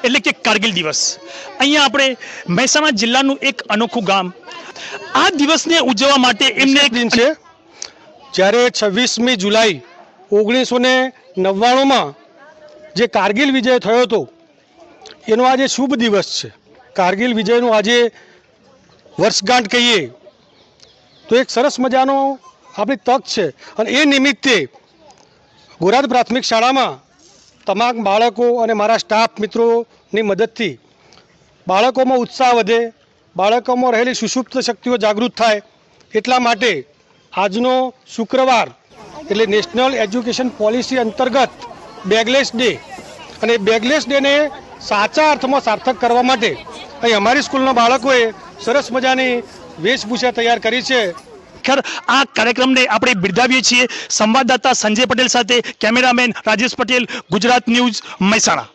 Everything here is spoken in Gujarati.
એટલે કે કારગિલ દિવસ। અહીંયા આપણે મહેસાણા જિલ્લાનું એક અનોખું ગામ આ દિવસને ઉજવવા માટે એમને એક દિન છે જ્યારે 26મી જુલાઈ 1999માં જે કારગિલ વિજય થયો હતો એનો આજે શુભ દિવસ છે। કારગિલ વિજયનું આજે વર્ષગાંઠ કહીએ તો એક સરસ મજાનો આપણી તક છે અને એ નિમિત્તે ગોરાદ પ્રાથમિક શાળામાં તમામ બાળકો અને મારા સ્ટાફ મિત્રોની મદદથી બાળકોમાં ઉત્સાહ વધે, બાળકોમાં રહેલી સુષુપ્ત શક્તિઓ જાગૃત થાય એટલા માટે આજનો શુક્રવાર એટલે નેશનલ એજ્યુકેશન પોલિસી અંતર્ગત બેગલેસ ડે અને બેગલેસ ડેને સાચા અર્થમાં સાર્થક કરવા માટે અહીં અમારી સ્કૂલના બાળકોએ સરસ મજાની વેશભૂષા તૈયાર કરી છે। ખર આ કાર્યક્રમને આપણે બિરદાવીએ છીએ। સંવાદદાતા સંજય પટેલ સાથે કેમેરામેન રાજેશ પટેલ, ગુજરાત ન્યૂઝ, મહેસાણા।